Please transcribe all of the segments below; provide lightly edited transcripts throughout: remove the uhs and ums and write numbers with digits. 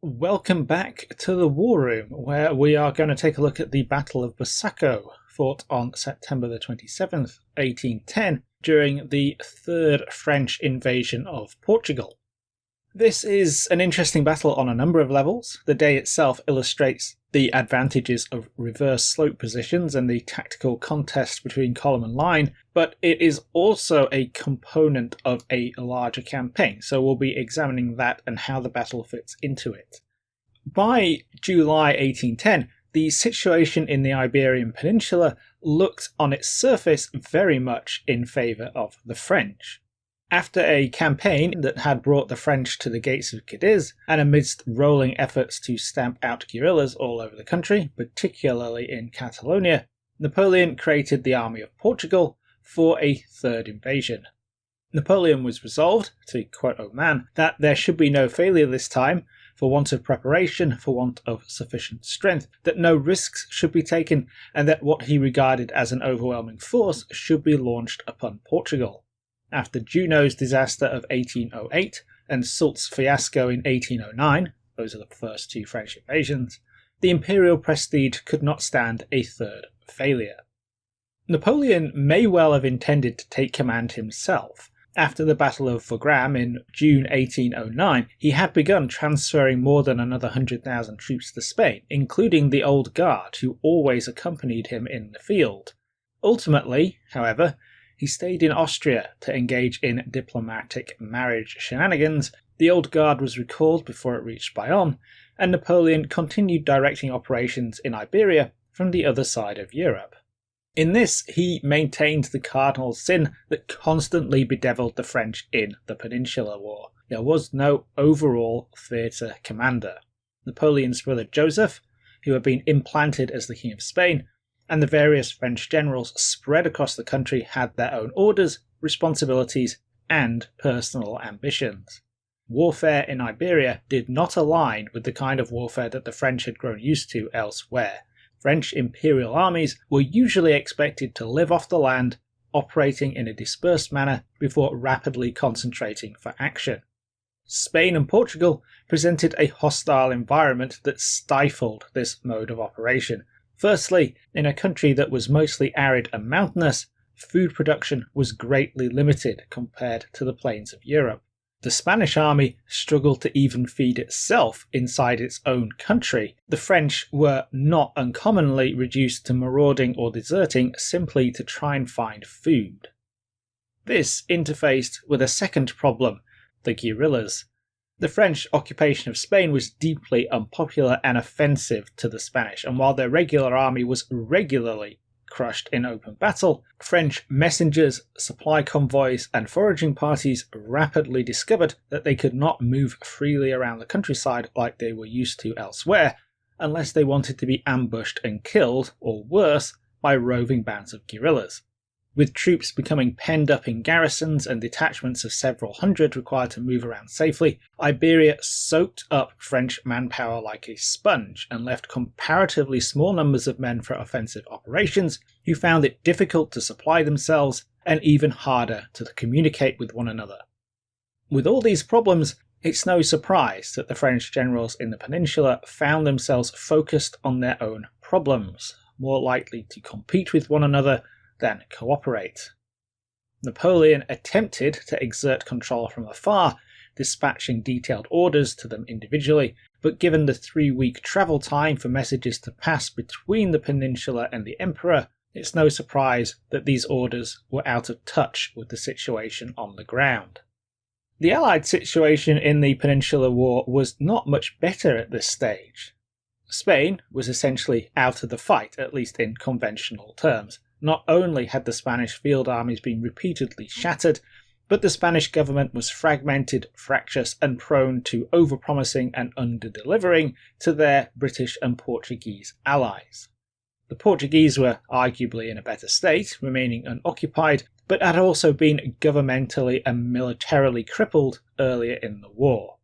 Welcome back to the War Room, where we are going to take a look at the Battle of Busaco, fought on September the 27th, 1810, during the Third French invasion of Portugal. This is an interesting battle on a number of levels. The day itself illustrates the advantages of reverse slope positions and the tactical contest between column and line, but it is also a component of a larger campaign, so we'll be examining that and how the battle fits into it. By July 1810, the situation in the Iberian Peninsula looked on its surface very much in favour of the French. After a campaign that had brought the French to the gates of Cadiz, and amidst rolling efforts to stamp out guerrillas all over the country, particularly in Catalonia, Napoleon created the Army of Portugal for a third invasion. Napoleon was resolved, to quote Oman, that there should be no failure this time, for want of preparation, for want of sufficient strength, that no risks should be taken, and that what he regarded as an overwhelming force should be launched upon Portugal. After Junot's disaster of 1808 and Soult's fiasco in 1809, those are the first two French invasions, the imperial prestige could not stand a third failure. Napoleon may well have intended to take command himself. After the Battle of Wagram in June 1809, he had begun transferring more than another 100,000 troops to Spain, including the Old Guard, who always accompanied him in the field. Ultimately, however, he stayed in Austria to engage in diplomatic marriage shenanigans, the Old Guard was recalled before it reached Bayonne, and Napoleon continued directing operations in Iberia from the other side of Europe. In this, he maintained the cardinal sin that constantly bedeviled the French in the Peninsular War. There was no overall theatre commander. Napoleon's brother Joseph, who had been implanted as the King of Spain, and the various French generals spread across the country had their own orders, responsibilities, and personal ambitions. Warfare in Iberia did not align with the kind of warfare that the French had grown used to elsewhere. French imperial armies were usually expected to live off the land, operating in a dispersed manner before rapidly concentrating for action. Spain and Portugal presented a hostile environment that stifled this mode of operation. Firstly, in a country that was mostly arid and mountainous, food production was greatly limited compared to the plains of Europe. The Spanish army struggled to even feed itself inside its own country. The French were not uncommonly reduced to marauding or deserting simply to try and find food. This interfaced with a second problem, the guerrillas. The French occupation of Spain was deeply unpopular and offensive to the Spanish, and while their regular army was regularly crushed in open battle, French messengers, supply convoys, and foraging parties rapidly discovered that they could not move freely around the countryside like they were used to elsewhere, unless they wanted to be ambushed and killed, or worse, by roving bands of guerrillas. With troops becoming penned up in garrisons and detachments of several hundred required to move around safely, Iberia soaked up French manpower like a sponge and left comparatively small numbers of men for offensive operations, who found it difficult to supply themselves and even harder to communicate with one another. With all these problems, it's no surprise that the French generals in the peninsula found themselves focused on their own problems, more likely to compete with one another than cooperate. Napoleon attempted to exert control from afar, dispatching detailed orders to them individually, but given the 3-week travel time for messages to pass between the peninsula and the emperor, it's no surprise that these orders were out of touch with the situation on the ground. The Allied situation in the Peninsular War was not much better at this stage. Spain was essentially out of the fight, at least in conventional terms. Not only had the Spanish field armies been repeatedly shattered, but the Spanish government was fragmented, fractious, and prone to overpromising and under-delivering to their British and Portuguese allies. The Portuguese were arguably in a better state, remaining unoccupied, but had also been governmentally and militarily crippled earlier in the war.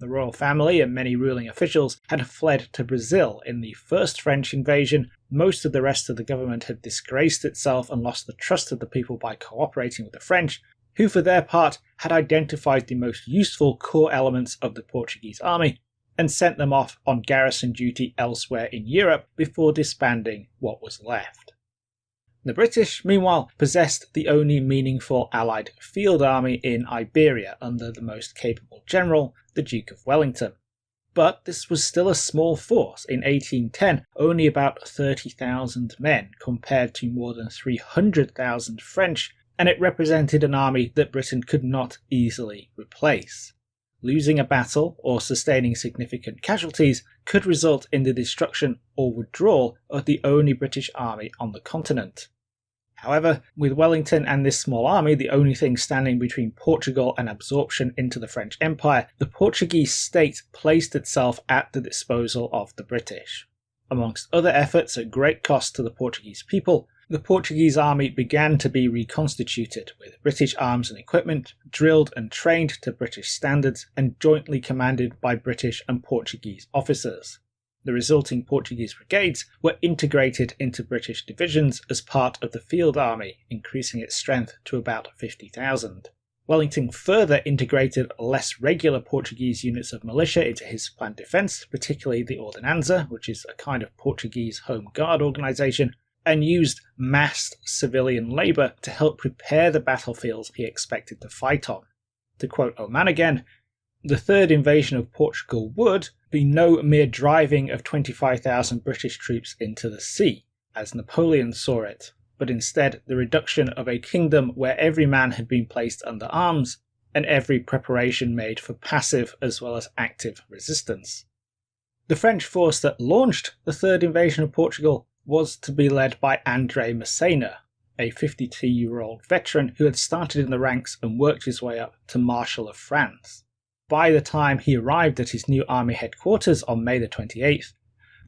The royal family and many ruling officials had fled to Brazil in the first French invasion. Most of the rest of the government had disgraced itself and lost the trust of the people by cooperating with the French, who for their part had identified the most useful core elements of the Portuguese army and sent them off on garrison duty elsewhere in Europe before disbanding what was left. The British, meanwhile, possessed the only meaningful Allied field army in Iberia under the most capable general, the Duke of Wellington. But this was still a small force. In 1810, only about 30,000 men compared to more than 300,000 French, and it represented an army that Britain could not easily replace. Losing a battle or sustaining significant casualties could result in the destruction or withdrawal of the only British army on the continent. However, with Wellington and this small army the only thing standing between Portugal and absorption into the French Empire, the Portuguese state placed itself at the disposal of the British. Amongst other efforts at great cost to the Portuguese people, the Portuguese army began to be reconstituted, with British arms and equipment drilled and trained to British standards and jointly commanded by British and Portuguese officers. The resulting Portuguese brigades were integrated into British divisions as part of the field army, increasing its strength to about 50,000. Wellington further integrated less regular Portuguese units of militia into his planned defence, particularly the Ordenanza, which is a kind of Portuguese home guard organisation, and used massed civilian labour to help prepare the battlefields he expected to fight on. To quote Oman again, "The third invasion of Portugal would be no mere driving of 25,000 British troops into the sea, as Napoleon saw it, but instead the reduction of a kingdom where every man had been placed under arms, and every preparation made for passive as well as active resistance." The French force that launched the third invasion of Portugal was to be led by André Massena, a 52-year-old veteran who had started in the ranks and worked his way up to Marshal of France. By the time he arrived at his new army headquarters on May the 28th,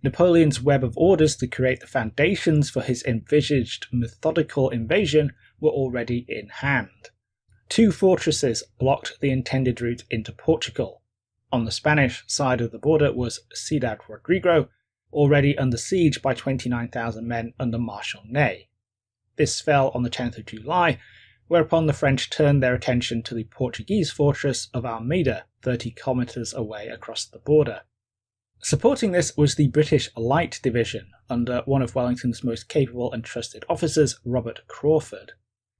Napoleon's web of orders to create the foundations for his envisaged methodical invasion were already in hand. 2 fortresses blocked the intended route into Portugal. On the Spanish side of the border was Ciudad Rodrigo, already under siege by 29,000 men under Marshal Ney. This fell on the 10th of July, whereupon the French turned their attention to the Portuguese fortress of Almeida, 30 kilometres away across the border. Supporting this was the British Light Division, under one of Wellington's most capable and trusted officers, Robert Crawford.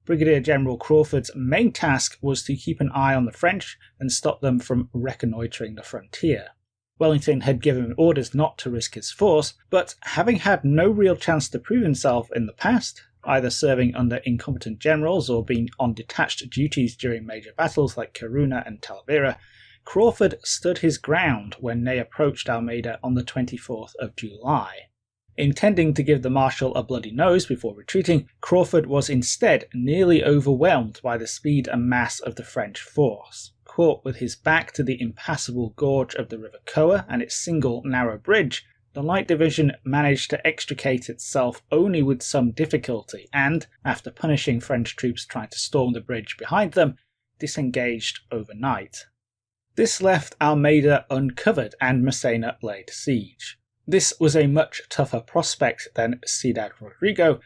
Brigadier General Crawford's main task was to keep an eye on the French and stop them from reconnoitring the frontier. Wellington had given orders not to risk his force, but having had no real chance to prove himself in the past, either serving under incompetent generals or being on detached duties during major battles like Corunna and Talavera, Crawford stood his ground when Ney approached Almeida on the 24th of July. Intending to give the Marshal a bloody nose before retreating, Crawford was instead nearly overwhelmed by the speed and mass of the French force. Caught with his back to the impassable gorge of the River Coa and its single narrow bridge, the Light Division managed to extricate itself only with some difficulty and, after punishing French troops trying to storm the bridge behind them, disengaged overnight. This left Almeida uncovered and Massena laid siege. This was a much tougher prospect than Ciudad Rodrigo.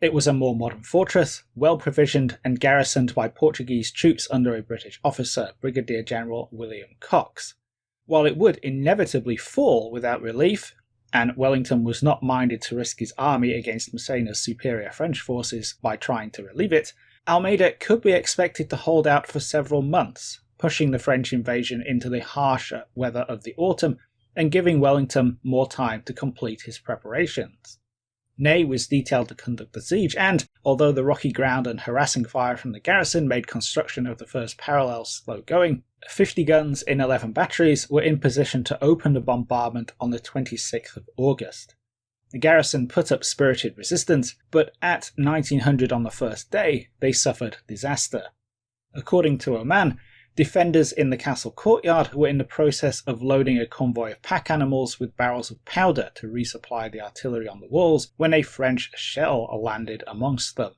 It was a more modern fortress, well provisioned and garrisoned by Portuguese troops under a British officer, Brigadier General William Cox. While it would inevitably fall without relief, and Wellington was not minded to risk his army against Massena's superior French forces by trying to relieve it, Almeida could be expected to hold out for several months, pushing the French invasion into the harsher weather of the autumn and giving Wellington more time to complete his preparations. Ney was detailed to conduct the siege and, although the rocky ground and harassing fire from the garrison made construction of the first parallels slow going, 50 guns in 11 batteries were in position to open the bombardment on the 26th of August. The garrison put up spirited resistance, but at 1900 on the first day, they suffered disaster. According to Oman, defenders in the castle courtyard were in the process of loading a convoy of pack animals with barrels of powder to resupply the artillery on the walls when a French shell landed amongst them.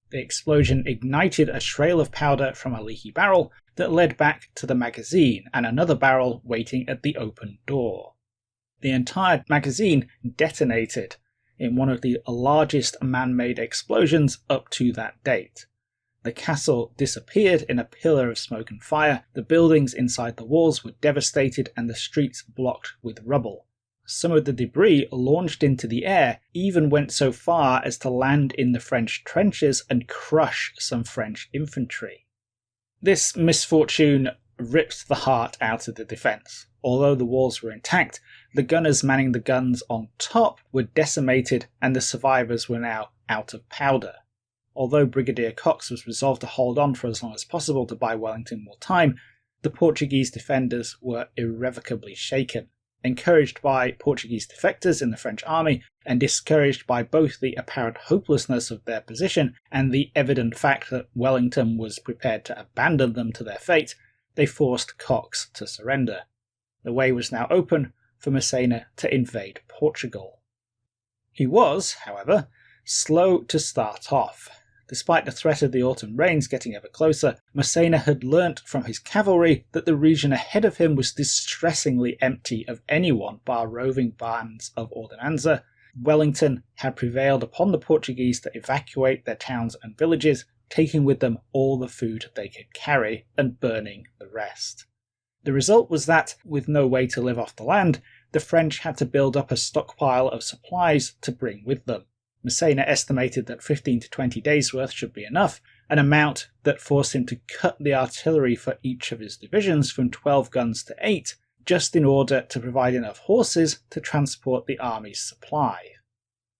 The explosion ignited a trail of powder from a leaky barrel that led back to the magazine and another barrel waiting at the open door. The entire magazine detonated in one of the largest man-made explosions up to that date. The castle disappeared in a pillar of smoke and fire, the buildings inside the walls were devastated, and the streets blocked with rubble. Some of the debris launched into the air even went so far as to land in the French trenches and crush some French infantry. This misfortune ripped the heart out of the defence. Although the walls were intact, the gunners manning the guns on top were decimated and the survivors were now out of powder. Although Brigadier Cox was resolved to hold on for as long as possible to buy Wellington more time, the Portuguese defenders were irrevocably shaken. Encouraged by Portuguese defectors in the French army, and discouraged by both the apparent hopelessness of their position and the evident fact that Wellington was prepared to abandon them to their fate, they forced Cox to surrender. The way was now open for Massena to invade Portugal. He was, however, slow to start off. Despite the threat of the autumn rains getting ever closer, Massena had learnt from his cavalry that the region ahead of him was distressingly empty of anyone bar roving bands of Ordonanza. Wellington had prevailed upon the Portuguese to evacuate their towns and villages, taking with them all the food they could carry and burning the rest. The result was that, with no way to live off the land, the French had to build up a stockpile of supplies to bring with them. Massena estimated that 15 to 20 days' worth should be enough, an amount that forced him to cut the artillery for each of his divisions from 12 guns to 8, just in order to provide enough horses to transport the army's supply.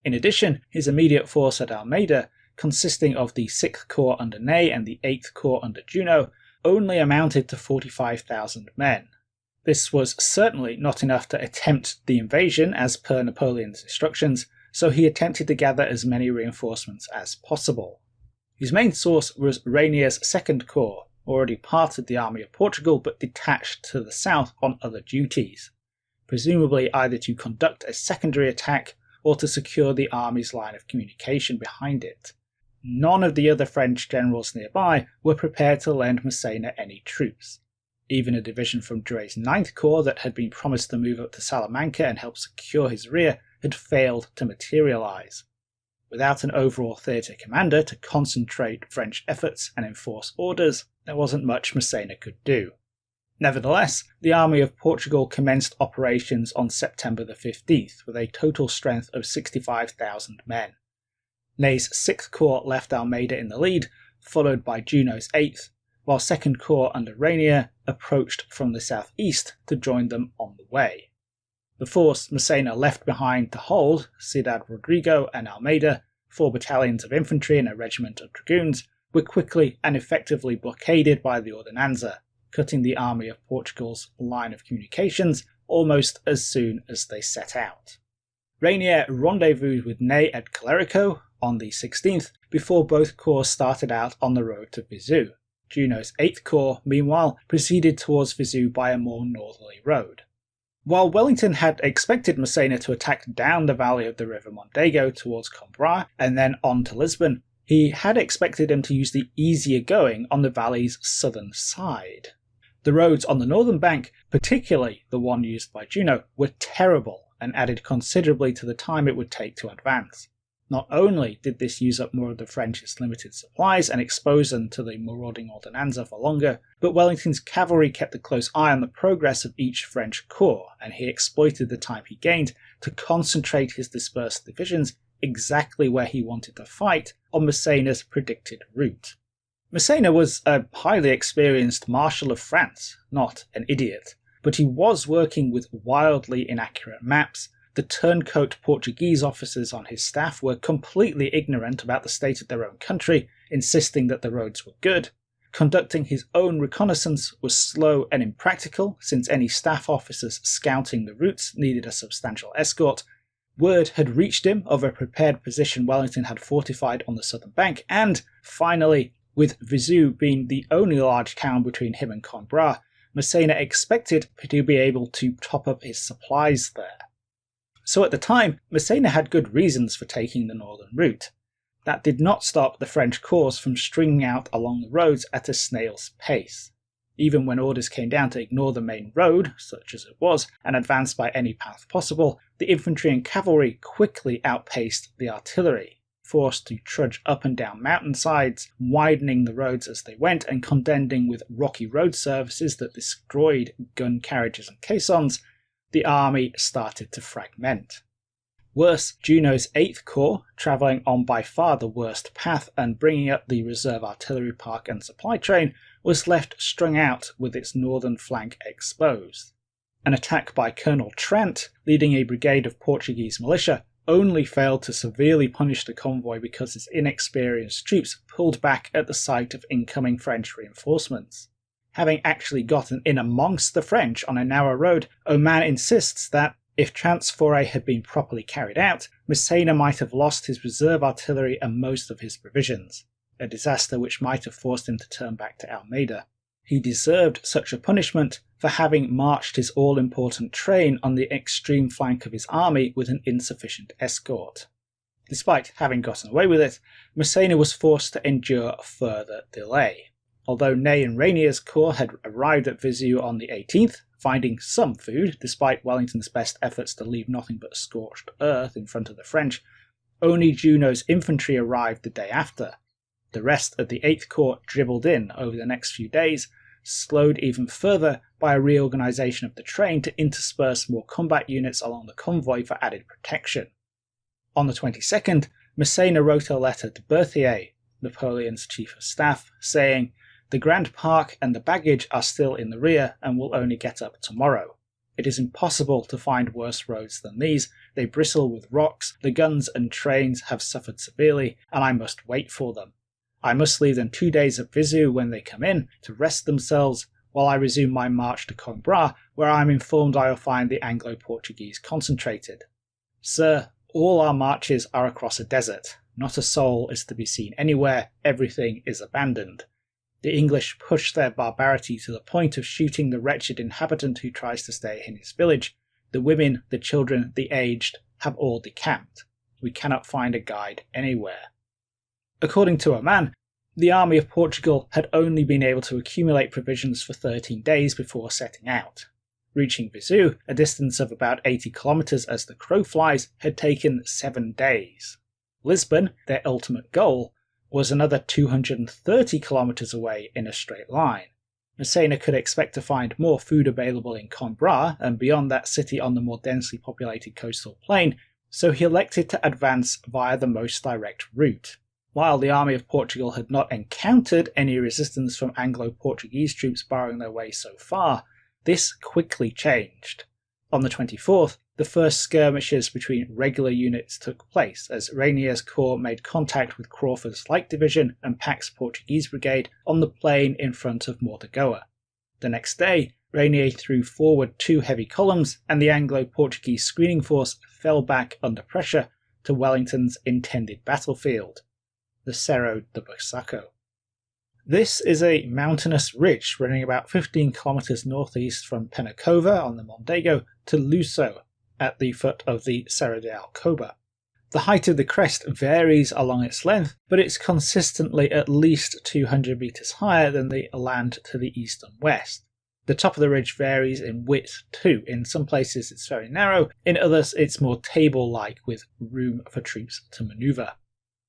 In addition, his immediate force at Almeida, consisting of the 6th Corps under Ney and the 8th Corps under Junot, only amounted to 45,000 men. This was certainly not enough to attempt the invasion as per Napoleon's instructions, so he attempted to gather as many reinforcements as possible. His main source was Reynier's 2nd Corps, already part of the Army of Portugal but detached to the south on other duties, presumably either to conduct a secondary attack or to secure the army's line of communication behind it. None of the other French generals nearby were prepared to lend Massena any troops. Even a division from Drey's 9th Corps that had been promised to move up to Salamanca and help secure his rear had failed to materialise. Without an overall theatre commander to concentrate French efforts and enforce orders, there wasn't much Massena could do. Nevertheless, the Army of Portugal commenced operations on September the 15th with a total strength of 65,000 men. Ney's 6th Corps left Almeida in the lead, followed by Junot's 8th, while 2nd Corps under Reynier approached from the southeast to join them on the way. The force Massena left behind to hold, Ciudad Rodrigo and Almeida, 4 battalions of infantry and a regiment of dragoons, were quickly and effectively blockaded by the Ordonanza, cutting the Army of Portugal's line of communications almost as soon as they set out. Reynier rendezvoused with Ney at Clerico on the 16th before both corps started out on the road to Viseu. Junot's 8th Corps, meanwhile, proceeded towards Viseu by a more northerly road. While Wellington had expected Massena to attack down the valley of the River Mondego towards Coimbra and then on to Lisbon, he had expected him to use the easier going on the valley's southern side. The roads on the northern bank, particularly the one used by Junot, were terrible and added considerably to the time it would take to advance. Not only did this use up more of the French's limited supplies and expose them to the marauding Ordonanza for longer, but Wellington's cavalry kept a close eye on the progress of each French corps, and he exploited the time he gained to concentrate his dispersed divisions exactly where he wanted to fight on Massena's predicted route. Massena was a highly experienced Marshal of France, not an idiot, but he was working with wildly inaccurate maps. The turncoat Portuguese officers on his staff were completely ignorant about the state of their own country, insisting that the roads were good. Conducting his own reconnaissance was slow and impractical, since any staff officers scouting the routes needed a substantial escort. Word had reached him of a prepared position Wellington had fortified on the southern bank, and, finally, with Viseu being the only large town between him and Coimbra, Massena expected to be able to top up his supplies there. So at the time, Massena had good reasons for taking the northern route. That did not stop the French corps from stringing out along the roads at a snail's pace. Even when orders came down to ignore the main road, such as it was, and advance by any path possible, the infantry and cavalry quickly outpaced the artillery. forced to trudge up and down mountainsides, widening the roads as they went and contending with rocky road surfaces that destroyed gun carriages and caissons, the army started to fragment. Worse, Junot's 8th Corps, travelling on by far the worst path and bringing up the reserve artillery park and supply train, was left strung out with its northern flank exposed. An attack by Colonel Trant, leading a brigade of Portuguese militia, only failed to severely punish the convoy because its inexperienced troops pulled back at the sight of incoming French reinforcements. Having actually gotten in amongst the French on a narrow road, Oman insists that, if Trant's foray had been properly carried out, Massena might have lost his reserve artillery and most of his provisions, a disaster which might have forced him to turn back to Almeida. He deserved such a punishment for having marched his all-important train on the extreme flank of his army with an insufficient escort. Despite having gotten away with it, Massena was forced to endure further delay. Although Ney and Rainier's corps had arrived at Viseu on the 18th, finding some food, despite Wellington's best efforts to leave nothing but scorched earth in front of the French, only Junot's infantry arrived the day after. The rest of the 8th Corps dribbled in over the next few days, slowed even further by a reorganisation of the train to intersperse more combat units along the convoy for added protection. On the 22nd, Massena wrote a letter to Berthier, Napoleon's chief of staff, saying, "The Grand Park and the baggage are still in the rear and will only get up tomorrow. It is impossible to find worse roads than these. They bristle with rocks, the guns and trains have suffered severely, and I must wait for them. I must leave them 2 days at Viseu when they come in, to rest themselves, while I resume my march to Coimbra, where I am informed I will find the Anglo-Portuguese concentrated. Sir, all our marches are across a desert. Not a soul is to be seen anywhere, everything is abandoned. The English push their barbarity to the point of shooting the wretched inhabitant who tries to stay in his village. The women, the children, the aged have all decamped. We cannot find a guide anywhere." According to Oman, the army of Portugal had only been able to accumulate provisions for 13 days before setting out. Reaching Viseu, a distance of about 80 kilometres as the crow flies, had taken 7 days. Lisbon, their ultimate goal, was another 230 kilometres away in a straight line. Massena could expect to find more food available in Coimbra and beyond that city on the more densely populated coastal plain, so he elected to advance via the most direct route. While the army of Portugal had not encountered any resistance from Anglo-Portuguese troops barring their way so far, this quickly changed. On the 24th, the first skirmishes between regular units took place as Rainier's corps made contact with Crawford's Light Division and Pack's Portuguese Brigade on the plain in front of Mortegoa. The next day, Rainier threw forward 2 heavy columns and the Anglo-Portuguese screening force fell back under pressure to Wellington's intended battlefield, the Cerro de Busaco. This is a mountainous ridge running about 15 kilometres northeast from Penacova on the Mondego to Luso at the foot of the Cerro de Alcoba. The height of the crest varies along its length, but it's consistently at least 200 metres higher than the land to the east and west. The top of the ridge varies in width too. In some places it's very narrow, in others it's more table-like with room for troops to manoeuvre.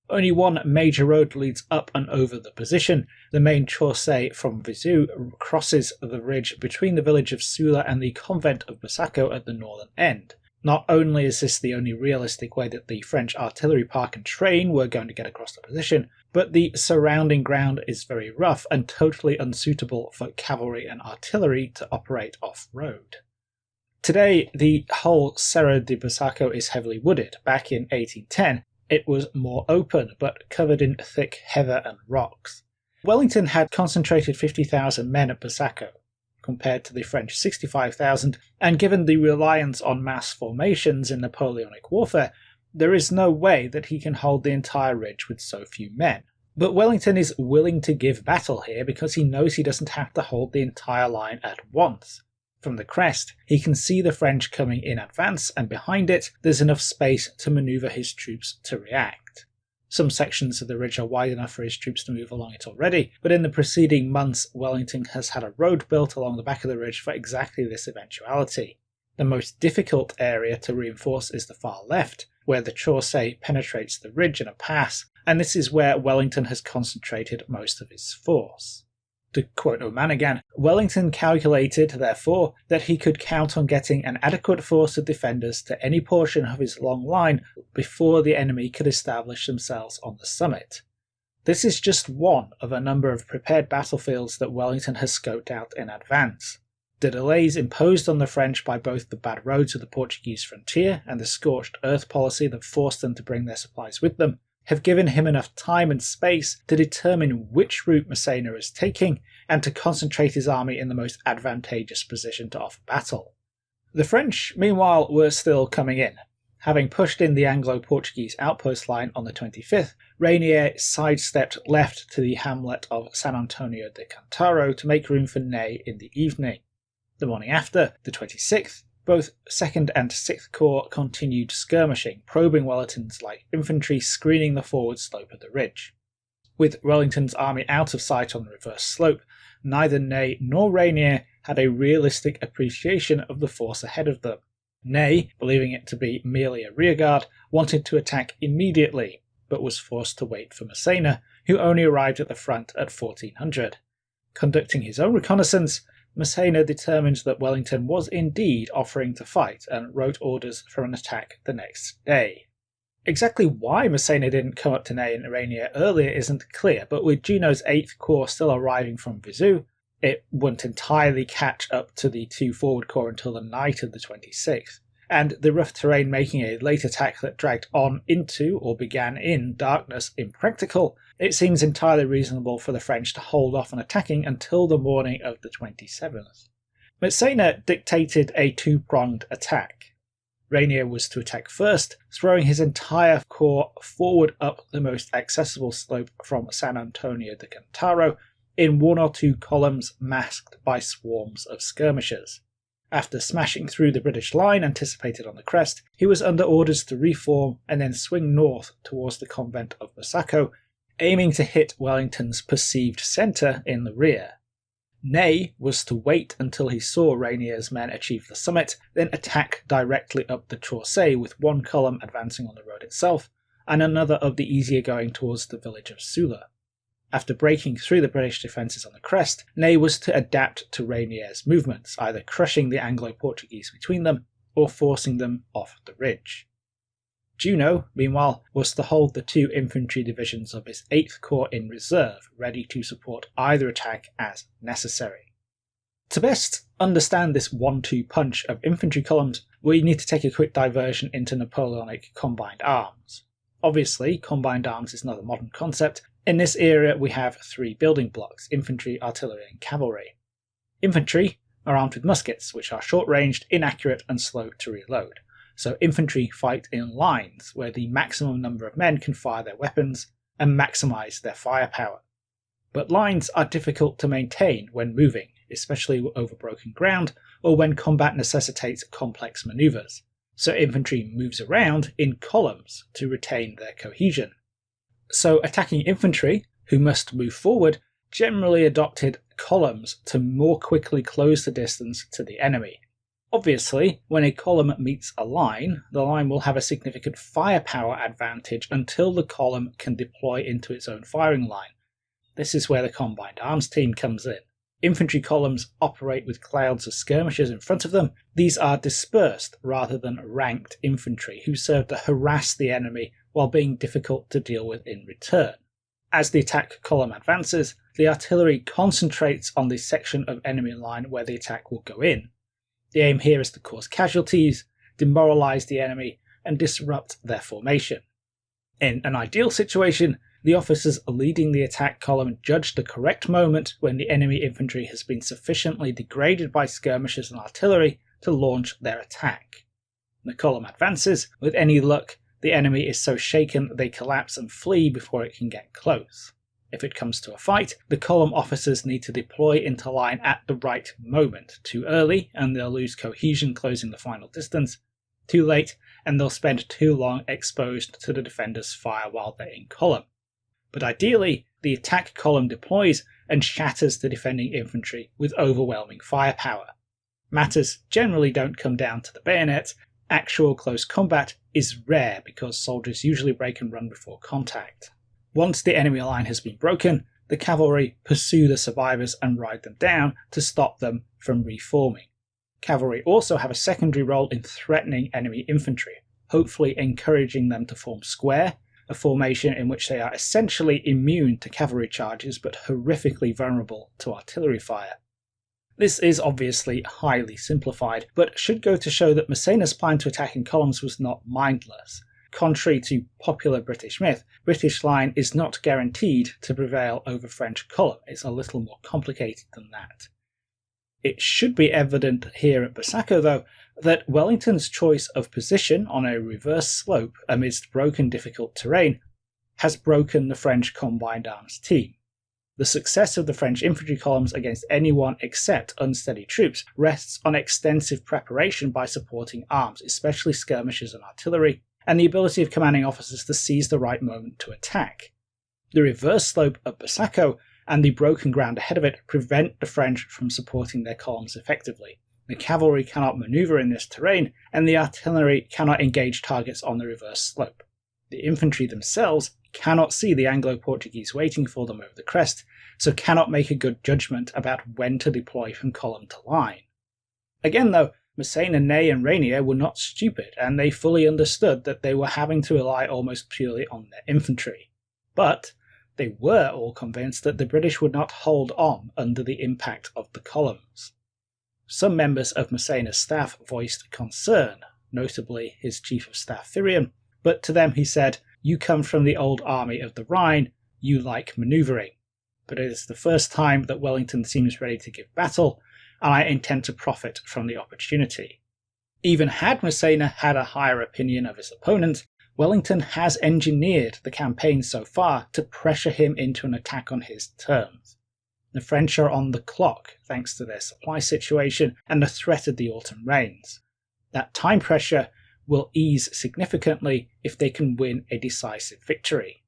Only one major road leads up and over the position. The main chaussee from Viseu crosses the ridge between the village of Sula and the convent of Busaco at the northern end. Not only is this the only realistic way that the French artillery park and train were going to get across the position, but the surrounding ground is very rough and totally unsuitable for cavalry and artillery to operate off-road. Today, the whole Cerro de Busaco is heavily wooded. Back in 1810, it was more open, but covered in thick heather and rocks. Wellington had concentrated 50,000 men at Busaco, compared to the French 65,000, and given the reliance on mass formations in Napoleonic warfare, there is no way that he can hold the entire ridge with so few men. But Wellington is willing to give battle here because he knows he doesn't have to hold the entire line at once. From the crest, he can see the French coming in advance, and behind it, there's enough space to manoeuvre his troops to react. Some sections of the ridge are wide enough for his troops to move along it already, but in the preceding months, Wellington has had a road built along the back of the ridge for exactly this eventuality. The most difficult area to reinforce is the far left, where the Chaussee penetrates the ridge in a pass, and this is where Wellington has concentrated most of his force. To quote O'Managan, Wellington calculated, therefore, that he could count on getting an adequate force of defenders to any portion of his long line before the enemy could establish themselves on the summit. This is just one of a number of prepared battlefields that Wellington has scoped out in advance. The delays imposed on the French by both the bad roads of the Portuguese frontier and the scorched earth policy that forced them to bring their supplies with them have given him enough time and space to determine which route Massena is taking and to concentrate his army in the most advantageous position to offer battle. The French, meanwhile, were still coming in. Having pushed in the Anglo-Portuguese outpost line on the 25th, Reynier sidestepped left to the hamlet of San Antonio de Cantaro to make room for Ney in the evening. The morning after, the 26th, both 2nd and 6th Corps continued skirmishing, probing Wellington's light infantry screening the forward slope of the ridge. With Wellington's army out of sight on the reverse slope, neither Ney nor Reynier had a realistic appreciation of the force ahead of them. Ney, believing it to be merely a rearguard, wanted to attack immediately, but was forced to wait for Massena, who only arrived at the front at 1400. Conducting his own reconnaissance, Massena determined that Wellington was indeed offering to fight and wrote orders for an attack the next day. Exactly why Massena didn't come up to Ney and Reynier earlier isn't clear, but with Junot's 8th Corps still arriving from Viseu, it wouldn't entirely catch up to the 2 forward corps until the night of the 26th, and the rough terrain making a late attack that dragged on into, or began in, darkness impractical, it seems entirely reasonable for the French to hold off on attacking until the morning of the 27th. Massena dictated a two-pronged attack. Reynier was to attack first, throwing his entire corps forward up the most accessible slope from San Antonio de Cantaro, in 1 or 2 columns masked by swarms of skirmishers. After smashing through the British line anticipated on the crest, he was under orders to reform and then swing north towards the convent of Busaco, aiming to hit Wellington's perceived centre in the rear. Ney was to wait until he saw Reynier's men achieve the summit, then attack directly up the Chaussee with 1 column advancing on the road itself, and another of the easier going towards the village of Sula. After breaking through the British defences on the crest, Ney was to adapt to Reynier's movements, either crushing the Anglo-Portuguese between them or forcing them off the ridge. Junot, meanwhile, was to hold the 2 infantry divisions of his 8th Corps in reserve, ready to support either attack as necessary. To best understand this 1-2 punch of infantry columns, we need to take a quick diversion into Napoleonic combined arms. Obviously, combined arms is not a modern concept. In this era, we have 3 building blocks: infantry, artillery, and cavalry. Infantry are armed with muskets, which are short-ranged, inaccurate, and slow to reload. So infantry fight in lines, where the maximum number of men can fire their weapons and maximize their firepower. But lines are difficult to maintain when moving, especially over broken ground, or when combat necessitates complex maneuvers. So infantry moves around in columns to retain their cohesion. So attacking infantry, who must move forward, generally adopted columns to more quickly close the distance to the enemy. Obviously, when a column meets a line, the line will have a significant firepower advantage until the column can deploy into its own firing line. This is where the combined arms team comes in. Infantry columns operate with clouds of skirmishers in front of them. These are dispersed rather than ranked infantry, who serve to harass the enemy while being difficult to deal with in return. As the attack column advances, the artillery concentrates on the section of enemy line where the attack will go in. The aim here is to cause casualties, demoralize the enemy, and disrupt their formation. In an ideal situation, the officers leading the attack column judge the correct moment when the enemy infantry has been sufficiently degraded by skirmishers and artillery to launch their attack. The column advances. With any luck, the enemy is so shaken that they collapse and flee before it can get close. If it comes to a fight, the column officers need to deploy into line at the right moment. Too early, and they'll lose cohesion closing the final distance. Too late, and they'll spend too long exposed to the defenders' fire while they're in column. But ideally, the attack column deploys and shatters the defending infantry with overwhelming firepower. Matters generally don't come down to the bayonet. Actual close combat is rare because soldiers usually break and run before contact. Once the enemy line has been broken, the cavalry pursue the survivors and ride them down to stop them from reforming. Cavalry also have a secondary role in threatening enemy infantry, hopefully encouraging them to form square, a formation in which they are essentially immune to cavalry charges but horrifically vulnerable to artillery fire. This is obviously highly simplified, but should go to show that Massena's plan to attack in columns was not mindless. Contrary to popular British myth, British line is not guaranteed to prevail over French column. It's a little more complicated than that. It should be evident here at Busaco, though, that Wellington's choice of position on a reverse slope amidst broken difficult terrain has broken the French combined arms team. The success of the French infantry columns against anyone except unsteady troops rests on extensive preparation by supporting arms, especially skirmishers and artillery, and the ability of commanding officers to seize the right moment to attack. The reverse slope of Busaco and the broken ground ahead of it prevent the French from supporting their columns effectively. The cavalry cannot maneuver in this terrain, and the artillery cannot engage targets on the reverse slope. The infantry themselves cannot see the Anglo-Portuguese waiting for them over the crest, so cannot make a good judgment about when to deploy from column to line. Again though, Massena, Ney and Reynier were not stupid, and they fully understood that they were having to rely almost purely on their infantry. But they were all convinced that the British would not hold on under the impact of the columns. Some members of Massena's staff voiced concern, notably his chief of staff Thirion, but to them he said, "You come from the old army of the Rhine, you like manoeuvring. But it is the first time that Wellington seems ready to give battle, and I intend to profit from the opportunity." Even had Massena had a higher opinion of his opponent, Wellington has engineered the campaign so far to pressure him into an attack on his terms. The French are on the clock thanks to their supply situation and the threat of the autumn rains. That time pressure will ease significantly if they can win a decisive victory.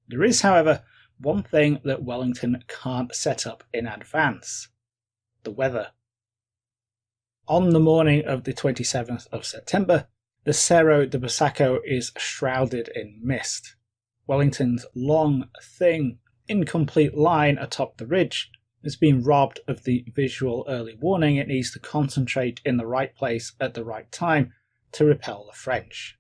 There is, however, one thing that Wellington can't set up in advance: the weather. On the morning of the 27th of September, the Cerro de Busaco is shrouded in mist. Wellington's long, thin, incomplete line atop the ridge has been robbed of the visual early warning it needs to concentrate in the right place at the right time to repel the French.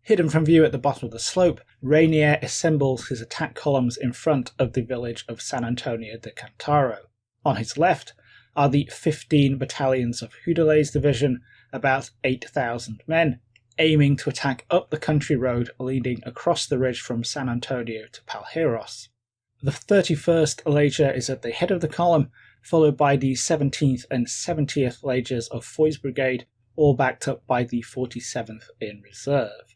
Hidden from view at the bottom of the slope, Reynier assembles his attack columns in front of the village of San Antonio de Cantaro. On his left are the 15 battalions of Houdelet's division, about 8,000 men, aiming to attack up the country road leading across the ridge from San Antonio to Palheiros. The 31st Leger is at the head of the column, followed by the 17th and 70th Legers of Foy's brigade, all backed up by the 47th in reserve.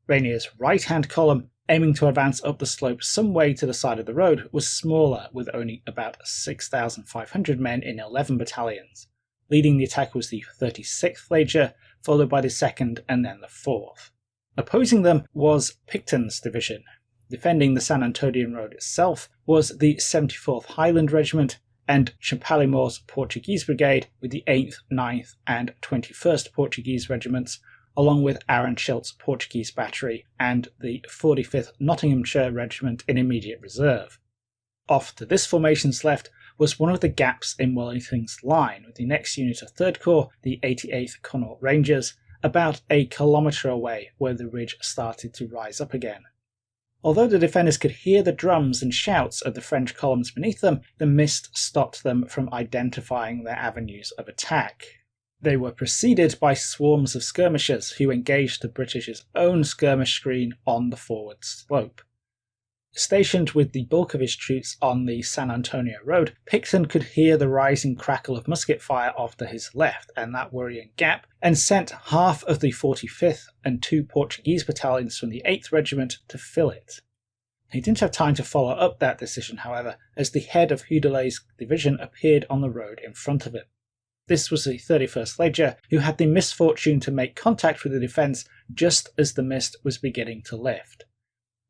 Reynier's right-hand column, aiming to advance up the slope some way to the side of the road, was smaller, with only about 6,500 men in 11 battalions. Leading the attack was the 36th Leger, followed by the 2nd and then the 4th. Opposing them was Picton's division. Defending the San Antonian road itself was the 74th Highland Regiment and Champalimaud's Portuguese Brigade, with the 8th, 9th and 21st Portuguese Regiments, along with Arenschildt's Portuguese Battery and the 45th Nottinghamshire Regiment in immediate reserve. Off to this formation's left was one of the gaps in Wellington's line, with the next unit of 3rd Corps, the 88th Connaught Rangers, about a kilometre away where the ridge started to rise up again. Although the defenders could hear the drums and shouts of the French columns beneath them, the mist stopped them from identifying their avenues of attack. They were preceded by swarms of skirmishers who engaged the British's own skirmish screen on the forward slope. Stationed with the bulk of his troops on the San Antonio road, Picton could hear the rising crackle of musket fire off to his left and that worrying gap, and sent half of the 45th and 2 Portuguese battalions from the 8th Regiment to fill it. He didn't have time to follow up that decision, however, as the head of Houdelet's division appeared on the road in front of him. This was the 31st Leger, who had the misfortune to make contact with the defence just as the mist was beginning to lift.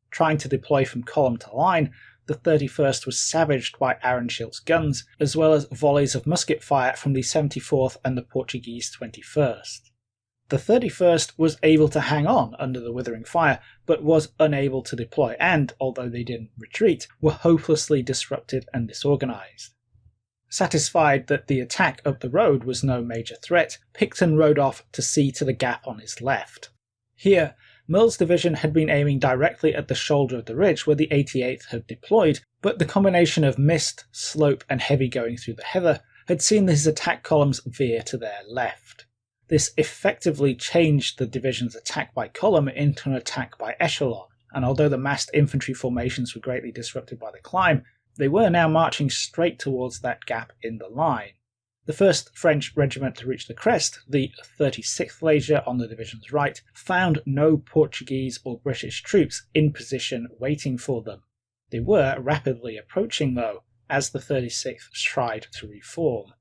Trying to deploy from column to line, the 31st was savaged by Arenschildt's guns, as well as volleys of musket fire from the 74th and the Portuguese 21st. The 31st was able to hang on under the withering fire, but was unable to deploy and, although they didn't retreat, were hopelessly disrupted and disorganized. Satisfied that the attack up the road was no major threat, Picton rode off to see to the gap on his left. Here, Merle's division had been aiming directly at the shoulder of the ridge where the 88th had deployed, but the combination of mist, slope, and heavy going through the heather had seen his attack columns veer to their left. This effectively changed the division's attack by column into an attack by echelon, and although the massed infantry formations were greatly disrupted by the climb, they were now marching straight towards that gap in the line. The first French regiment to reach the crest, the 36th Leger on the division's right, found no Portuguese or British troops in position waiting for them. They were rapidly approaching, though, as the 36th tried to reform.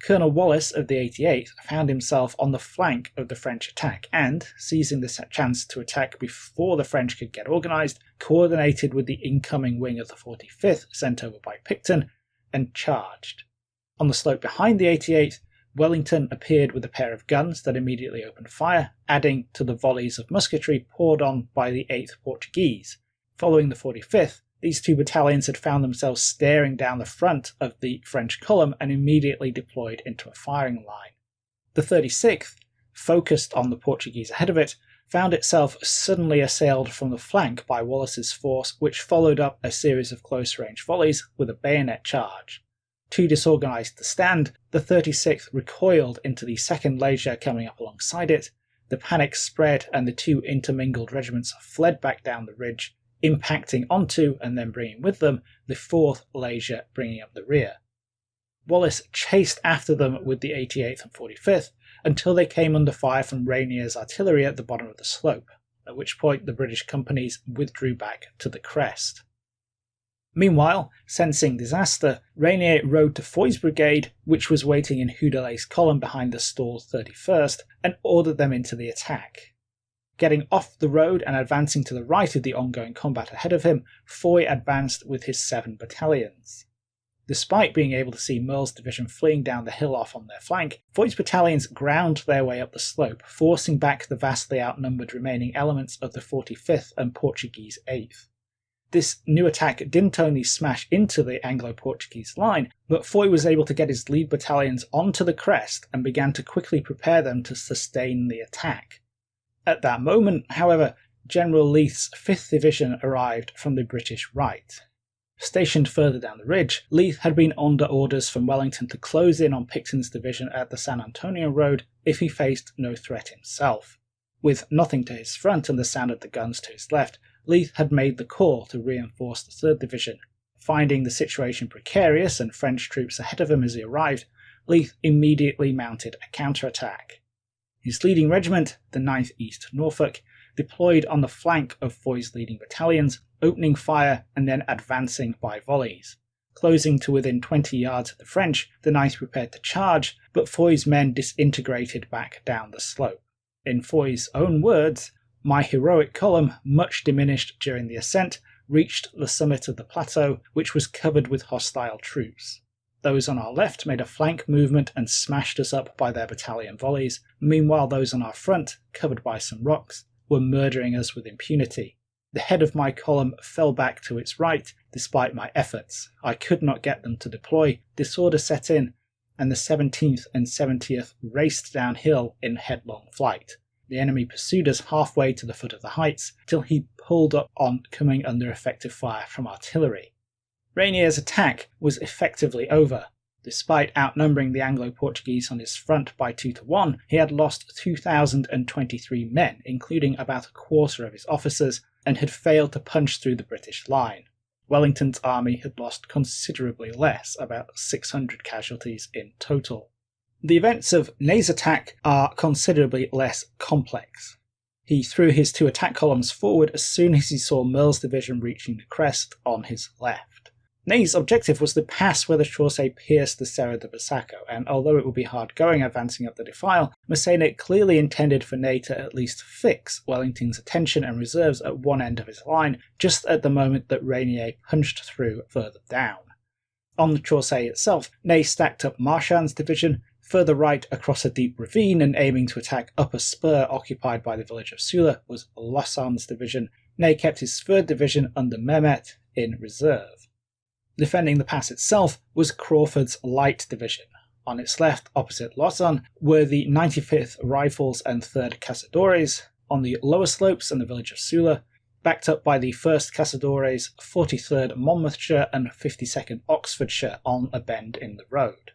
Colonel Wallace of the 88th found himself on the flank of the French attack and, seizing this chance to attack before the French could get organised, coordinated with the incoming wing of the 45th sent over by Picton and charged. On the slope behind the 88th, Wellington appeared with a pair of guns that immediately opened fire, adding to the volleys of musketry poured on by the 8th Portuguese. Following the 45th, these two battalions had found themselves staring down the front of the French column and immediately deployed into a firing line. The 36th, focused on the Portuguese ahead of it, found itself suddenly assailed from the flank by Wallace's force, which followed up a series of close-range volleys with a bayonet charge. Too disorganised to stand, the 36th recoiled into the 2nd Leger coming up alongside it. The panic spread and the two intermingled regiments fled back down the ridge, impacting onto and then bringing with them the 4th Leger bringing up the rear. Wallace chased after them with the 88th and 45th until they came under fire from Rainier's artillery at the bottom of the slope, at which point the British companies withdrew back to the crest. Meanwhile, sensing disaster, Rainier rode to Foy's brigade, which was waiting in Houdelet's column behind the stalled 31st, and ordered them into the attack. Getting off the road and advancing to the right of the ongoing combat ahead of him, Foy advanced with his 7 battalions. Despite being able to see Merle's division fleeing down the hill off on their flank, Foy's battalions ground their way up the slope, forcing back the vastly outnumbered remaining elements of the 45th and Portuguese 8th. This new attack didn't only smash into the Anglo-Portuguese line, but Foy was able to get his lead battalions onto the crest and began to quickly prepare them to sustain the attack. At that moment, however, General Leith's 5th Division arrived from the British right. Stationed further down the ridge, Leith had been under orders from Wellington to close in on Picton's division at the San Antonio Road if he faced no threat himself. With nothing to his front and the sound of the guns to his left, Leith had made the call to reinforce the 3rd Division. Finding the situation precarious and French troops ahead of him as he arrived, Leith immediately mounted a counterattack. His leading regiment, the 9th East Norfolk, deployed on the flank of Foy's leading battalions, opening fire and then advancing by volleys. Closing to within 20 yards of the French, the 9th prepared to charge, but Foy's men disintegrated back down the slope. In Foy's own words, "My heroic column, much diminished during the ascent, reached the summit of the plateau, which was covered with hostile troops. Those on our left made a flank movement and smashed us up by their battalion volleys. Meanwhile, those on our front, covered by some rocks, were murdering us with impunity. The head of my column fell back to its right, despite my efforts. I could not get them to deploy. Disorder set in, and the 17th and 70th raced downhill in headlong flight. The enemy pursued us halfway to the foot of the heights, till he pulled up on coming under effective fire from artillery." Rainier's attack was effectively over. Despite outnumbering the Anglo-Portuguese on his front by 2-1, he had lost 2,023 men, including about a quarter of his officers, and had failed to punch through the British line. Wellington's army had lost considerably less, about 600 casualties in total. The events of Ney's attack are considerably less complex. He threw his 2 attack columns forward as soon as he saw Merle's division reaching the crest on his left. Ney's objective was to pass where the Chaussee pierced the Serra de Bussaco, and although it would be hard going advancing up the defile, Massena clearly intended for Ney to at least fix Wellington's attention and reserves at one end of his line, just at the moment that Rainier punched through further down. On the Chaussee itself, Ney stacked up Marchand's division, Further right across a deep ravine and aiming to attack upper spur occupied by the village of Sula was Lasson's division. Ney kept his 3rd Division under Mehmet in reserve. Defending the pass itself was Crawford's Light Division. On its left, opposite Lasson, were the 95th Rifles and 3rd Cazadores. On the lower slopes and the village of Sula, backed up by the 1st Cazadores, 43rd Monmouthshire and 52nd Oxfordshire on a bend in the road.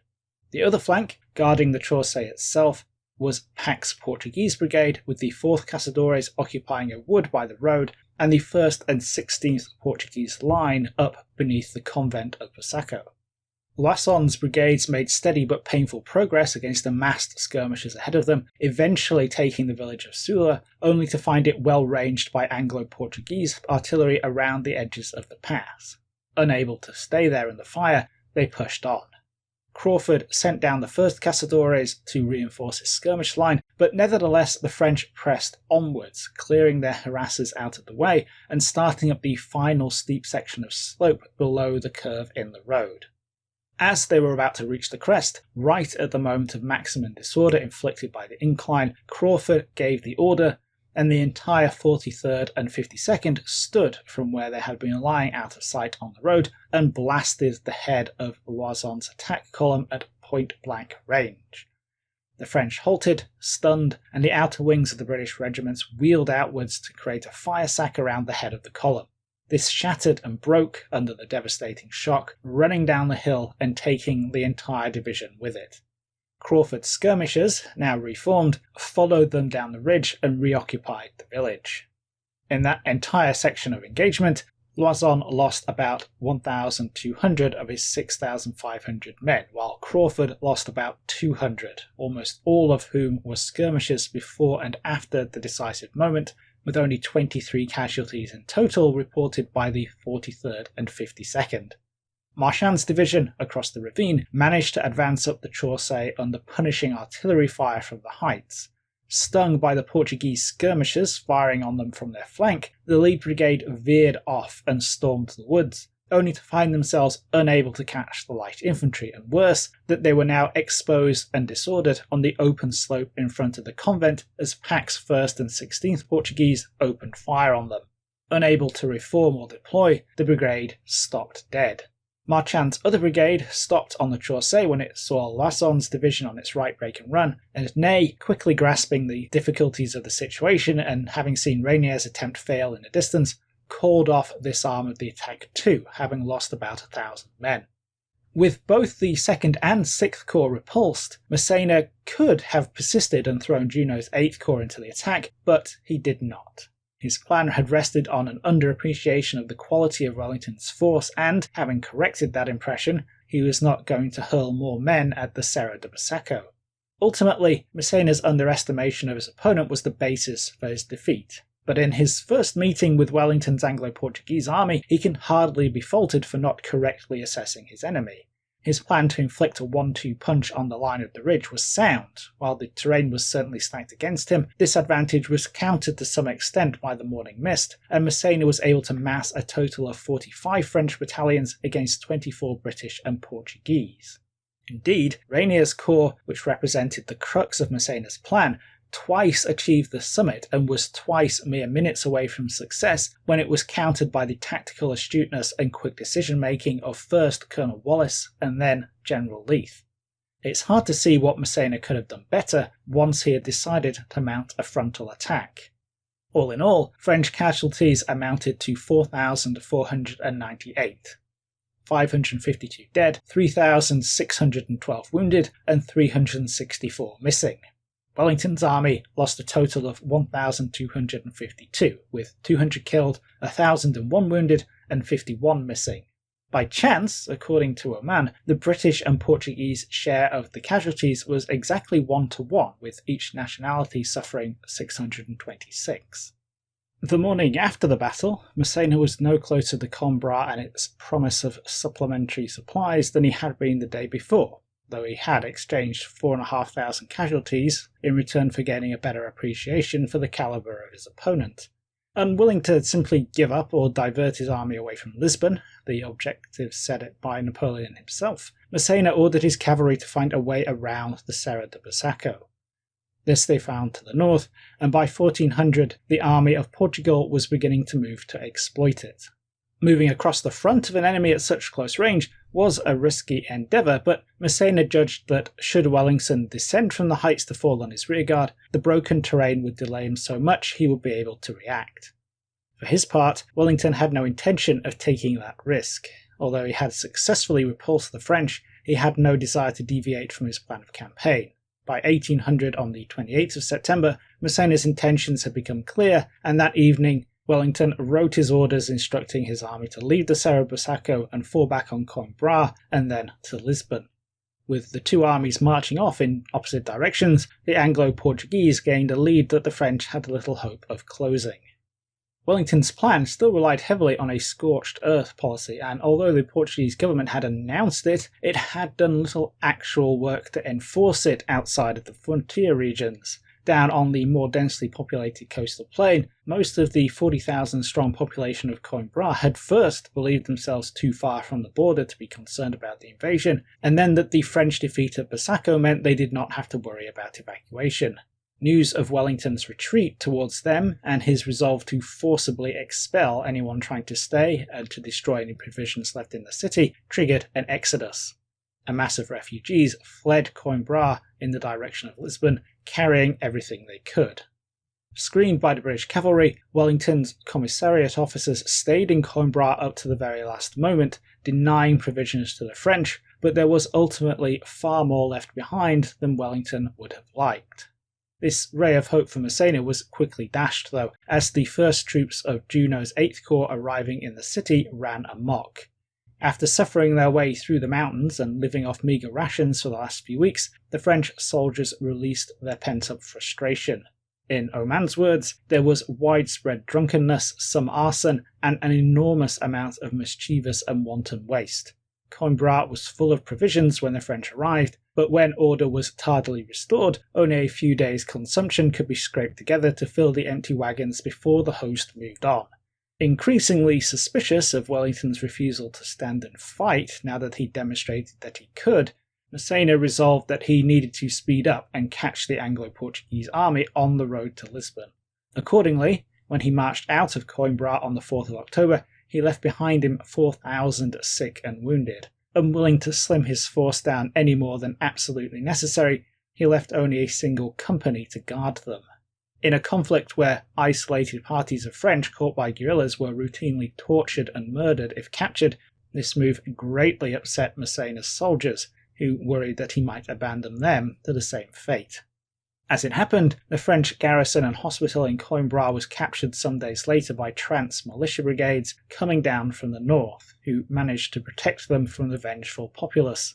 The other flank, guarding the chaussee itself, was Pack's Portuguese Brigade, with the 4th Cazadores occupying a wood by the road, and the 1st and 16th Portuguese line up beneath the convent of Busaco. Lasson's brigades made steady but painful progress against the massed skirmishers ahead of them, eventually taking the village of Sula, only to find it well ranged by Anglo-Portuguese artillery around the edges of the pass. Unable to stay there in the fire, they pushed on. Crawford sent down the 1st Cazadores to reinforce his skirmish line, but nevertheless the French pressed onwards, clearing their harassers out of the way and starting up the final steep section of slope below the curve in the road. As they were about to reach the crest, right at the moment of maximum disorder inflicted by the incline, Crawford gave the order, and the entire 43rd and 52nd stood from where they had been lying out of sight on the road and blasted the head of Loison's attack column at point-blank range. The French halted, stunned, and the outer wings of the British regiments wheeled outwards to create a fire sack around the head of the column. This shattered and broke under the devastating shock, running down the hill and taking the entire division with it. Crawford's skirmishers, now reformed, followed them down the ridge and reoccupied the village. In that entire section of engagement, Loison lost about 1,200 of his 6,500 men, while Crawford lost about 200, almost all of whom were skirmishers before and after the decisive moment, with only 23 casualties in total reported by the 43rd and 52nd. Marchand's division, across the ravine, managed to advance up the chaussee under punishing artillery fire from the heights. Stung by the Portuguese skirmishers firing on them from their flank, the lead brigade veered off and stormed the woods, only to find themselves unable to catch the light infantry, and worse, that they were now exposed and disordered on the open slope in front of the convent as Pack's 1st and 16th Portuguese opened fire on them. Unable to reform or deploy, the brigade stopped dead. Marchand's other brigade stopped on the chaussee when it saw Lasson's division on its right break and run, and Ney, quickly grasping the difficulties of the situation and having seen Reynier's attempt fail in the distance, called off this arm of the attack too, having lost about 1,000 men. With both the 2nd and 6th Corps repulsed, Massena could have persisted and thrown Junot's 8th Corps into the attack, but he did not. His plan had rested on an underappreciation of the quality of Wellington's force, and, having corrected that impression, he was not going to hurl more men at the Serra de Busaco. Ultimately, Massena's underestimation of his opponent was the basis for his defeat. But in his first meeting with Wellington's Anglo-Portuguese army, he can hardly be faulted for not correctly assessing his enemy. His plan to inflict a 1-2 punch on the line of the ridge was sound. While the terrain was certainly stacked against him, this advantage was countered to some extent by the morning mist, and Massena was able to mass a total of 45 French battalions against 24 British and Portuguese. Indeed, Reynier's corps, which represented the crux of Massena's plan, twice achieved the summit and was twice mere minutes away from success when it was countered by the tactical astuteness and quick decision-making of first Colonel Wallace and then General Leith. It's hard to see what Massena could have done better once he had decided to mount a frontal attack. All in all, French casualties amounted to 4,498. 552 dead, 3,612 wounded, and 364 missing. Wellington's army lost a total of 1,252, with 200 killed, 1,001 wounded, and 51 missing. By chance, according to Oman, the British and Portuguese share of the casualties was exactly 1-to-1, with each nationality suffering 626. The morning after the battle, Massena was no closer to Coimbra and its promise of supplementary supplies than he had been the day before, though he had exchanged 4,500 casualties in return for gaining a better appreciation for the calibre of his opponent. Unwilling to simply give up or divert his army away from Lisbon, the objective set by Napoleon himself, Massena ordered his cavalry to find a way around the Serra de Bussaco. This they found to the north, and by 1400 the army of Portugal was beginning to move to exploit it. Moving across the front of an enemy at such close range was a risky endeavour, but Massena judged that should Wellington descend from the heights to fall on his rearguard, the broken terrain would delay him so much he would be able to react. For his part, Wellington had no intention of taking that risk. Although he had successfully repulsed the French, he had no desire to deviate from his plan of campaign. By 1800, on the 28th of September, Massena's intentions had become clear, and that evening Wellington wrote his orders instructing his army to leave the Serra Bussaco and fall back on Coimbra and then to Lisbon. With the two armies marching off in opposite directions, the Anglo-Portuguese gained a lead that the French had little hope of closing. Wellington's plan still relied heavily on a scorched earth policy, and although the Portuguese government had announced it, it had done little actual work to enforce it outside of the frontier regions. Down on the more densely populated coastal plain, most of the 40,000 strong population of Coimbra had first believed themselves too far from the border to be concerned about the invasion, and then that the French defeat at Bussaco meant they did not have to worry about evacuation. News of Wellington's retreat towards them and his resolve to forcibly expel anyone trying to stay and to destroy any provisions left in the city triggered an exodus. A mass of refugees fled Coimbra in the direction of Lisbon, carrying everything they could. Screened by the British cavalry, Wellington's commissariat officers stayed in Coimbra up to the very last moment, denying provisions to the French, but there was ultimately far more left behind than Wellington would have liked. This ray of hope for Massena was quickly dashed, though, as the first troops of Junot's 8th Corps arriving in the city ran amok. After suffering their way through the mountains and living off meagre rations for the last few weeks, the French soldiers released their pent-up frustration. In Oman's words, there was widespread drunkenness, some arson, and an enormous amount of mischievous and wanton waste. Coimbra was full of provisions when the French arrived, but when order was tardily restored, only a few days' consumption could be scraped together to fill the empty wagons before the host moved on. Increasingly suspicious of Wellington's refusal to stand and fight now that he demonstrated that he could, Massena resolved that he needed to speed up and catch the Anglo-Portuguese army on the road to Lisbon. Accordingly, when he marched out of Coimbra on the 4th of October, he left behind him 4,000 sick and wounded. Unwilling to slim his force down any more than absolutely necessary, he left only a single company to guard them. In a conflict where isolated parties of French caught by guerrillas were routinely tortured and murdered if captured, this move greatly upset Massena's soldiers, who worried that he might abandon them to the same fate. As it happened, the French garrison and hospital in Coimbra was captured some days later by Trant's militia brigades coming down from the north, who managed to protect them from the vengeful populace.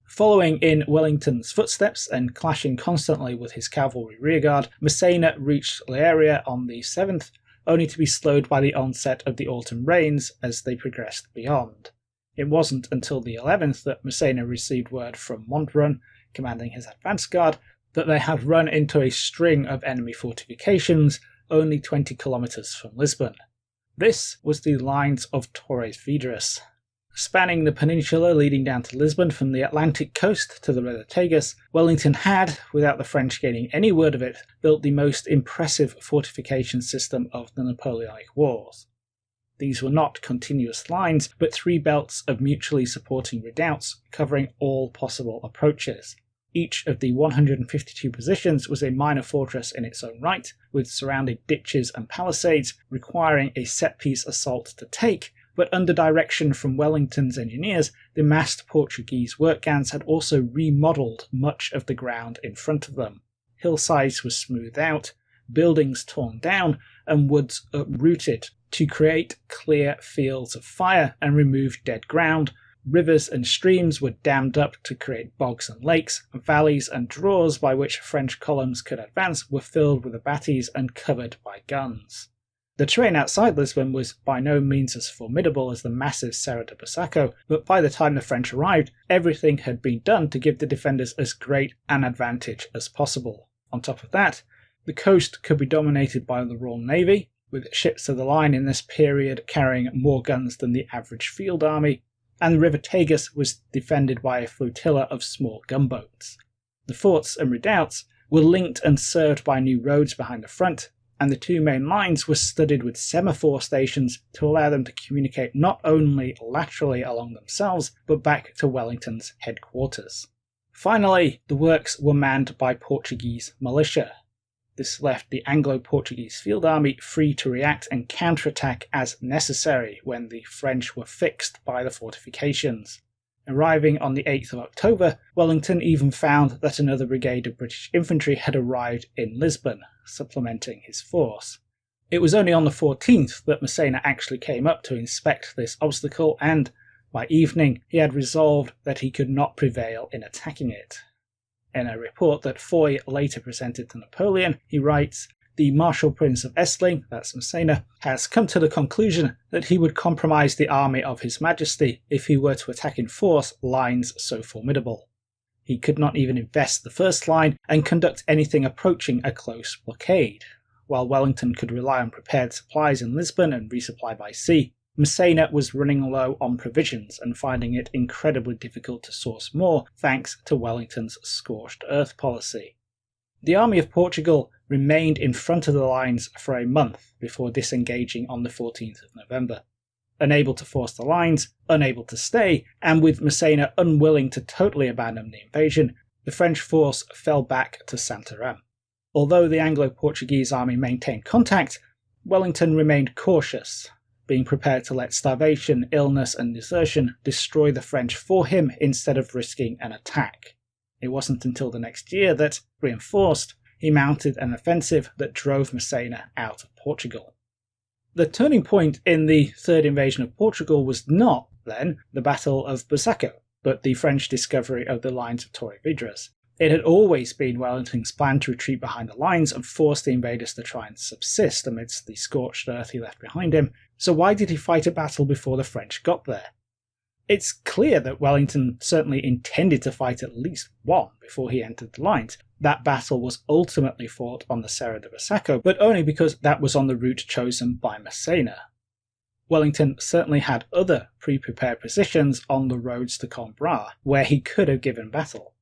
Following in Wellington's footsteps and clashing constantly with his cavalry rearguard, Massena reached Leiria on the 7th, only to be slowed by the onset of the autumn rains as they progressed beyond. It wasn't until the 11th that Massena received word from Montrun, commanding his advance guard, that they had run into a string of enemy fortifications only 20 kilometres from Lisbon. This was the lines of Torres Vedras. Spanning the peninsula leading down to Lisbon from the Atlantic coast to the river Tagus, Wellington had, without the French gaining any word of it, built the most impressive fortification system of the Napoleonic Wars. These were not continuous lines, but 3 belts of mutually supporting redoubts covering all possible approaches. Each of the 152 positions was a minor fortress in its own right, with surrounding ditches and palisades requiring a set-piece assault to take, but under direction from Wellington's engineers, the massed Portuguese work gangs had also remodelled much of the ground in front of them. Hillsides were smoothed out, buildings torn down, and woods uprooted to create clear fields of fire and remove dead ground. Rivers and streams were dammed up to create bogs and lakes. Valleys and draws by which French columns could advance were filled with abatis and covered by guns. The terrain outside Lisbon was by no means as formidable as the massive Serra de Bussaco, but by the time the French arrived, everything had been done to give the defenders as great an advantage as possible. On top of that, the coast could be dominated by the Royal Navy, with ships to the line in this period carrying more guns than the average field army, and the River Tagus was defended by a flotilla of small gunboats. The forts and redoubts were linked and served by new roads behind the front, and the two main lines were studded with semaphore stations to allow them to communicate not only laterally along themselves, but back to Wellington's headquarters. Finally, the works were manned by Portuguese militia. This left the Anglo-Portuguese field army free to react and counterattack as necessary when the French were fixed by the fortifications. Arriving on the 8th of October, Wellington even found that another brigade of British infantry had arrived in Lisbon, supplementing his force. It was only on the 14th that Massena actually came up to inspect this obstacle, and by evening he had resolved that he could not prevail in attacking it. In a report that Foy later presented to Napoleon, he writes, "The Marshal Prince of Essling, that's Massena, has come to the conclusion that he would compromise the army of His Majesty if he were to attack in force lines so formidable. He could not even invest the first line and conduct anything approaching a close blockade. While Wellington could rely on prepared supplies in Lisbon and resupply by sea, Massena was running low on provisions and finding it incredibly difficult to source more thanks to Wellington's scorched earth policy." The Army of Portugal remained in front of the lines for a month before disengaging on the 14th of November. Unable to force the lines, unable to stay, and with Massena unwilling to totally abandon the invasion, the French force fell back to Santarém. Although the Anglo-Portuguese army maintained contact, Wellington remained cautious, being prepared to let starvation, illness, and desertion destroy the French for him instead of risking an attack. It wasn't until the next year that, reinforced, he mounted an offensive that drove Massena out of Portugal. The turning point in the third invasion of Portugal was not, then, the Battle of Busaco, but the French discovery of the lines of Torres Vedras. It had always been Wellington's plan to retreat behind the lines and force the invaders to try and subsist amidst the scorched earth he left behind him, so why did he fight a battle before the French got there? It's clear that Wellington certainly intended to fight at least one before he entered the lines. That battle was ultimately fought on the Serra de Busaco, but only because that was on the route chosen by Massena. Wellington certainly had other pre-prepared positions on the roads to Coimbra, where he could have given battle.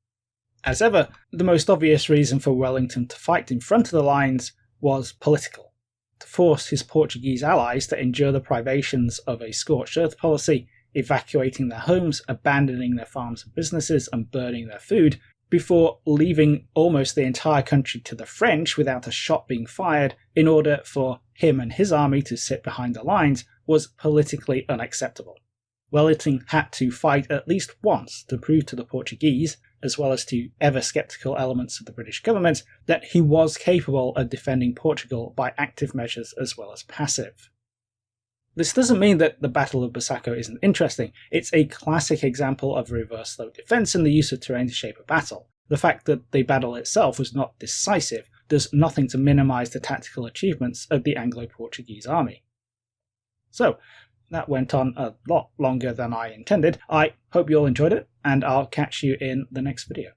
As ever, the most obvious reason for Wellington to fight in front of the lines was political. To force his Portuguese allies to endure the privations of a scorched earth policy, evacuating their homes, abandoning their farms and businesses, and burning their food, before leaving almost the entire country to the French without a shot being fired in order for him and his army to sit behind the lines, was politically unacceptable. Wellington had to fight at least once to prove to the Portuguese, as well as to ever-sceptical elements of the British government, that he was capable of defending Portugal by active measures as well as passive. This doesn't mean that the Battle of Busaco isn't interesting. It's a classic example of reverse slope defense and the use of terrain to shape a battle. The fact that the battle itself was not decisive does nothing to minimize the tactical achievements of the Anglo-Portuguese army. So, that went on a lot longer than I intended. I hope you all enjoyed it, and I'll catch you in the next video.